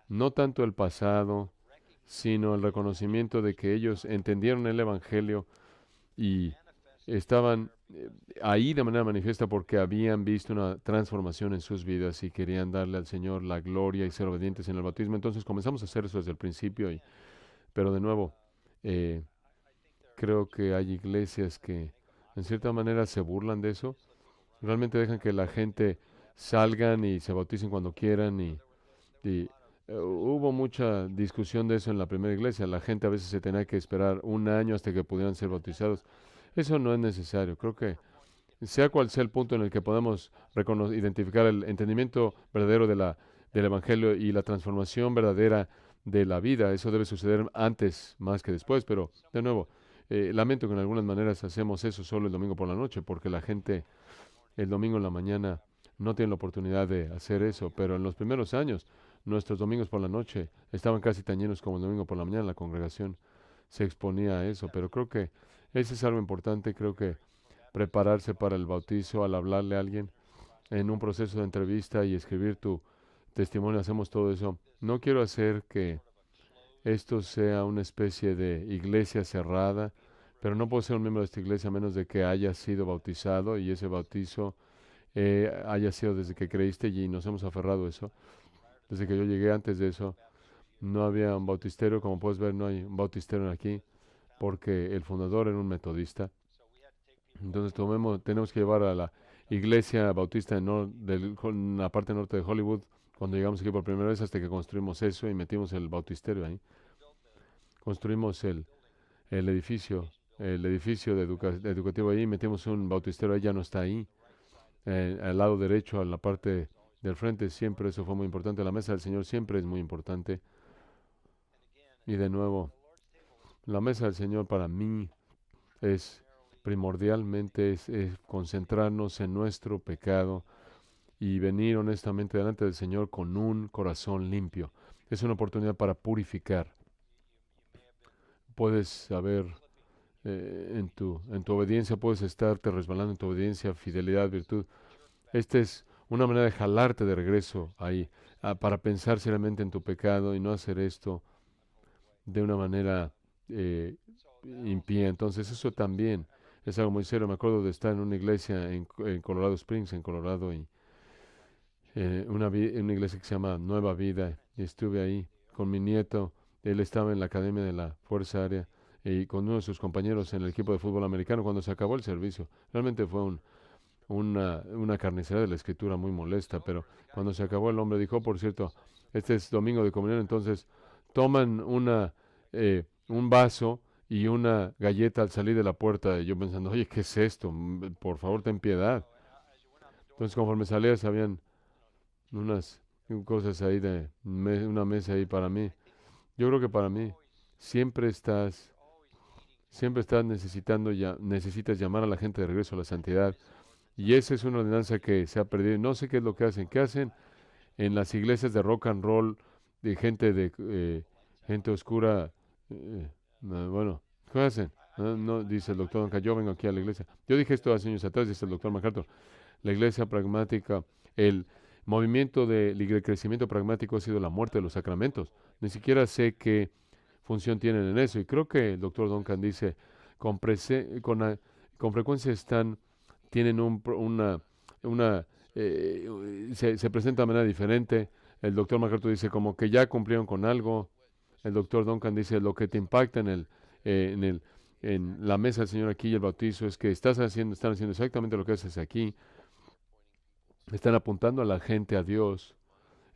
No tanto el pasado, sino el reconocimiento de que ellos entendieron el Evangelio y estaban ahí de manera manifiesta porque habían visto una transformación en sus vidas y querían darle al Señor la gloria y ser obedientes en el bautismo. Entonces comenzamos a hacer eso desde el principio, pero de nuevo, eh, creo que hay iglesias que en cierta manera se burlan de eso. Realmente dejan que la gente salgan y se bauticen cuando quieran y hubo mucha discusión de eso en la primera iglesia. La gente a veces se tenía que esperar un año hasta que pudieran ser bautizados. Eso no es necesario. Creo que sea cual sea el punto en el que podamos identificar el entendimiento verdadero del Evangelio y la transformación verdadera de la vida, eso debe suceder antes más que después, pero de nuevo, lamento que en algunas maneras hacemos eso solo el domingo por la noche, porque la gente el domingo en la mañana no tiene la oportunidad de hacer eso, pero en los primeros años, nuestros domingos por la noche estaban casi tan llenos como el domingo por la mañana, la congregación se exponía a eso, pero creo que ese es algo importante, creo que prepararse para el bautizo al hablarle a alguien en un proceso de entrevista y escribir tu testimonio, hacemos todo eso. No quiero hacer que esto sea una especie de iglesia cerrada, pero no puedo ser un miembro de esta iglesia a menos de que haya sido bautizado y ese bautizo haya sido desde que creíste y nos hemos aferrado a eso. Desde que yo llegué antes de eso, no había un bautisterio, como puedes ver, no hay un bautisterio aquí, porque el fundador era un metodista. Entonces tenemos que llevar a la iglesia bautista en la parte norte de Hollywood, cuando llegamos aquí por primera vez, hasta que construimos eso y metimos el bautisterio ahí. Construimos el edificio educativo ahí, metimos un bautisterio ahí, ya no está ahí. Al lado derecho, a la parte del frente, siempre eso fue muy importante. La mesa del Señor siempre es muy importante. Y de nuevo, la mesa del Señor para mí es primordialmente es concentrarnos en nuestro pecado y venir honestamente delante del Señor con un corazón limpio. Es una oportunidad para purificar. Puedes saber en tu obediencia, puedes estarte resbalando en tu obediencia, fidelidad, virtud. Esta es una manera de jalarte de regreso ahí, para pensar seriamente en tu pecado y no hacer esto de una manera impía. Entonces eso también es algo muy serio. Me acuerdo de estar en una iglesia en Colorado Springs, en Colorado, y una iglesia que se llama Nueva Vida, y estuve ahí con mi nieto. Él estaba en la academia de la Fuerza Aérea y con uno de sus compañeros en el equipo de fútbol americano cuando se acabó el servicio. Realmente fue una carnicería de la escritura muy molesta, pero cuando se acabó el hombre dijo: "Oh, por cierto, este es domingo de comunión, entonces toman un vaso y una galleta al salir de la puerta". Y yo pensando: oye, ¿qué es esto? Por favor, ten piedad. Entonces, conforme salías, habían unas cosas ahí una mesa ahí para mí. Yo creo que para mí siempre estás, siempre estás necesitas llamar a la gente de regreso a la santidad. Y esa es una ordenanza que se ha perdido. No sé qué es lo que hacen. ¿Qué hacen en las iglesias de rock and roll de gente oscura? Bueno, ¿qué hacen? No, no, dice el doctor Duncan, yo vengo aquí a la iglesia. Yo dije esto hace años atrás, dice el doctor MacArthur. La iglesia pragmática, el movimiento del crecimiento pragmático ha sido la muerte de los sacramentos. Ni siquiera sé qué función tienen en eso. Y creo que el doctor Duncan dice, con frecuencia tienen se presenta de manera diferente. El doctor MacArthur dice como que ya cumplieron con algo. El doctor Duncan dice lo que te impacta en la mesa del Señor aquí y el bautizo es que están haciendo exactamente lo que haces aquí. Están apuntando a la gente a Dios,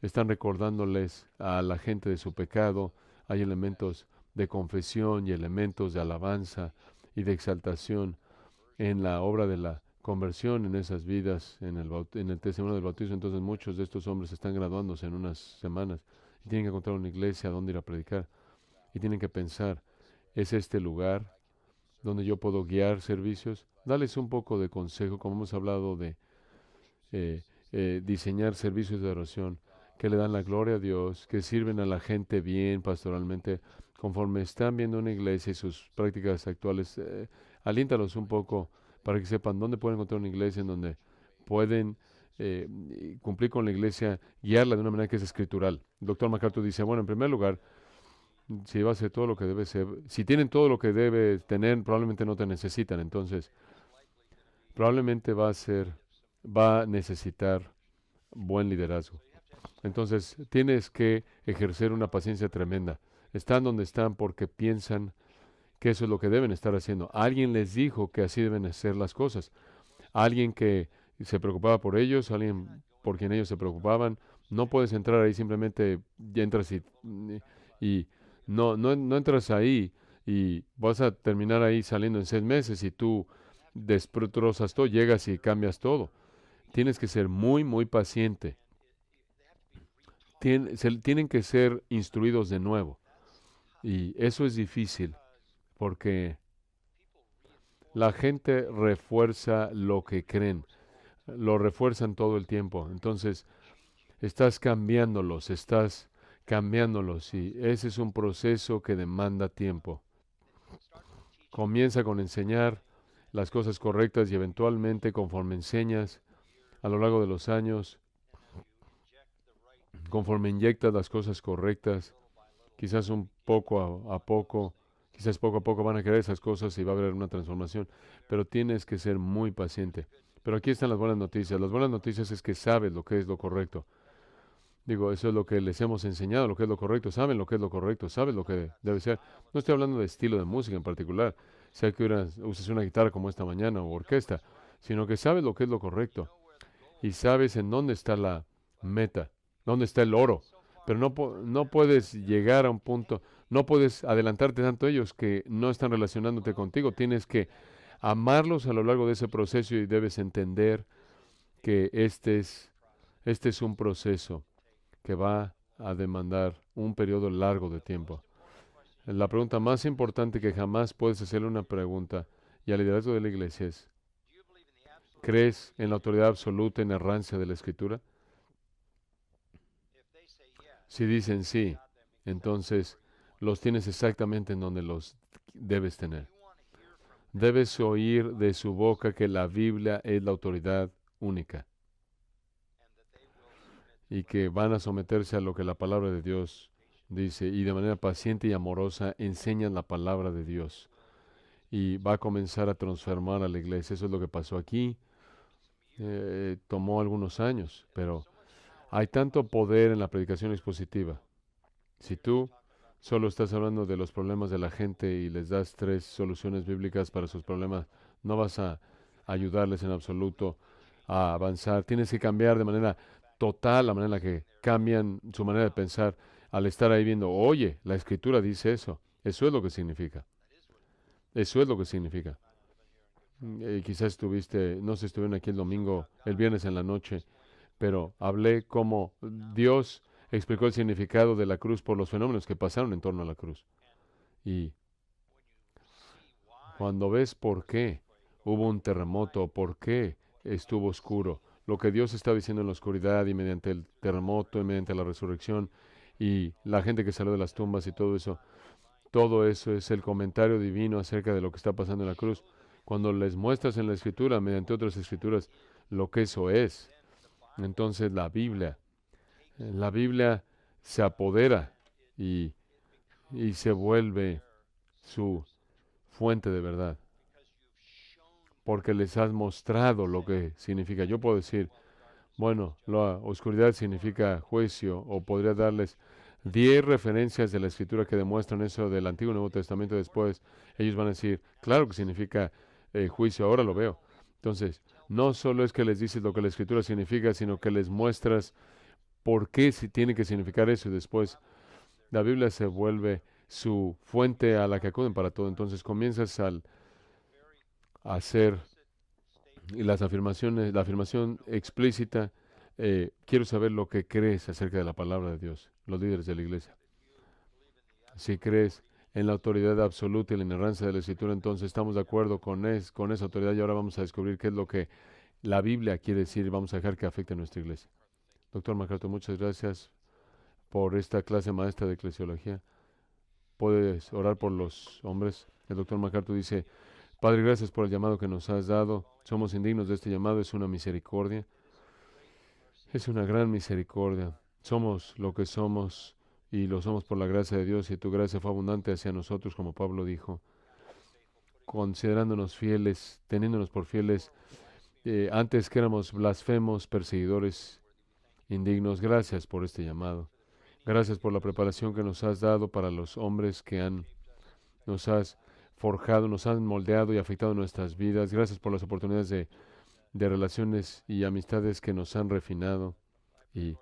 están recordándoles a la gente de su pecado. Hay elementos de confesión y elementos de alabanza y de exaltación en la obra de la conversión en esas vidas, en el testimonio del bautismo. Entonces muchos de estos hombres están graduándose en unas semanas y tienen que encontrar una iglesia donde ir a predicar y tienen que pensar, ¿es este lugar donde yo puedo guiar servicios? Dales un poco de consejo, como hemos hablado de eh, diseñar servicios de oración que le dan la gloria a Dios, que sirven a la gente bien pastoralmente, conforme están viendo una iglesia y sus prácticas actuales. Aliéntalos un poco para que sepan dónde pueden encontrar una iglesia en donde pueden cumplir con la iglesia, guiarla de una manera que es escritural. El doctor MacArthur dice, bueno, en primer lugar, si va a ser todo lo que debe ser, si tienen todo lo que debe tener, probablemente no te necesitan. Entonces, probablemente va a necesitar buen liderazgo. Entonces, tienes que ejercer una paciencia tremenda. Están donde están porque piensan que eso es lo que deben estar haciendo. Alguien les dijo que así deben hacer las cosas. Alguien que se preocupaba por ellos, alguien por quien ellos se preocupaban. No puedes entrar ahí simplemente y entras y no entras ahí y vas a terminar ahí saliendo en 6 meses y tú destrozas todo, llegas y cambias todo. Tienes que ser muy, muy paciente. Tienen que ser instruidos de nuevo. Y eso es difícil porque la gente refuerza lo que creen, lo refuerzan todo el tiempo. Entonces, estás cambiándolos y ese es un proceso que demanda tiempo. Comienza con enseñar las cosas correctas y eventualmente conforme enseñas a lo largo de los años, conforme inyectas las cosas correctas, quizás un poco a poco, quizás poco a poco van a crear esas cosas y va a haber una transformación, pero tienes que ser muy paciente. Pero aquí están las buenas noticias. Las buenas noticias es que sabes lo que es lo correcto. Digo, eso es lo que les hemos enseñado, lo que es lo correcto. Saben lo que es lo correcto, saben lo que debe ser. No estoy hablando de estilo de música en particular, sea que uses una guitarra como esta mañana o orquesta, sino que sabes lo que es lo correcto y sabes en dónde está la meta, dónde está el oro. Pero no puedes llegar a un punto, no puedes adelantarte tanto a ellos que no están relacionándote contigo. Tienes que amarlos a lo largo de ese proceso y debes entender que este es un proceso que va a demandar un periodo largo de tiempo. La pregunta más importante que jamás puedes hacerle una pregunta y al liderazgo de la iglesia es, ¿crees en la autoridad absoluta e inerrancia de la Escritura? Si dicen sí, entonces los tienes exactamente en donde los debes tener. Debes oír de su boca que la Biblia es la autoridad única y que van a someterse a lo que la palabra de Dios dice y de manera paciente y amorosa enseñan la palabra de Dios y va a comenzar a transformar a la iglesia. Eso es lo que pasó aquí. Tomó algunos años, pero hay tanto poder en la predicación expositiva. Si tú solo estás hablando de los problemas de la gente y les das 3 soluciones bíblicas para sus problemas, no vas a ayudarles en absoluto a avanzar. Tienes que cambiar de manera total la manera en la que cambian su manera de pensar al estar ahí viendo, oye, la escritura dice eso. Eso es lo que significa. Eso es lo que significa. Quizás no sé, si estuvieron aquí el viernes en la noche, pero hablé cómo Dios explicó el significado de la cruz por los fenómenos que pasaron en torno a la cruz. Y cuando ves por qué hubo un terremoto, por qué estuvo oscuro, lo que Dios estaba diciendo en la oscuridad y mediante el terremoto y mediante la resurrección y la gente que salió de las tumbas y todo eso es el comentario divino acerca de lo que está pasando en la cruz. Cuando les muestras en la escritura, mediante otras escrituras, lo que eso es, entonces la Biblia se apodera y, y se vuelve su fuente de verdad, porque les has mostrado lo que significa. Yo puedo decir, bueno, la oscuridad significa juicio, o podría darles 10 referencias de la escritura que demuestran eso del Antiguo y Nuevo Testamento después. Ellos van a decir, claro que significa juicio, ahora lo veo. Entonces, no solo es que les dices lo que la escritura significa, sino que les muestras por qué si tiene que significar eso y después la Biblia se vuelve su fuente a la que acuden para todo. Entonces comienzas a hacer y la afirmación explícita, quiero saber lo que crees acerca de la palabra de Dios, los líderes de la iglesia. Si crees en la autoridad absoluta y la inerrancia de la Escritura, entonces estamos de acuerdo con esa autoridad y ahora vamos a descubrir qué es lo que la Biblia quiere decir y vamos a dejar que afecte a nuestra iglesia. Doctor MacArthur, muchas gracias por esta clase maestra de eclesiología. Puedes orar por los hombres. El doctor MacArthur dice, Padre, gracias por el llamado que nos has dado. Somos indignos de este llamado, es una misericordia. Es una gran misericordia. Somos lo que somos y lo somos por la gracia de Dios y tu gracia fue abundante hacia nosotros, como Pablo dijo, considerándonos fieles, teniéndonos por fieles Antes que éramos blasfemos, perseguidores, indignos. Gracias por este llamado. Gracias por la preparación que nos has dado para los hombres nos has forjado, nos han moldeado y afectado nuestras vidas. Gracias por las oportunidades de relaciones y amistades que nos han refinado. Y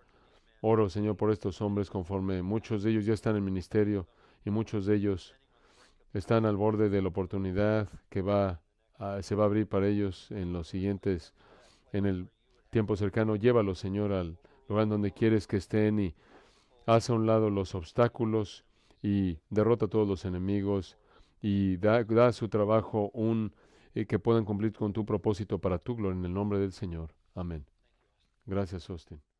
oro, Señor, por estos hombres conforme muchos de ellos ya están en ministerio y muchos de ellos están al borde de la oportunidad que se va a abrir para ellos en el tiempo cercano. Llévalos, Señor, al lugar en donde quieres que estén y haz a un lado los obstáculos y derrota a todos los enemigos y da a su trabajo que puedan cumplir con tu propósito para tu gloria en el nombre del Señor. Amén. Gracias, Austin.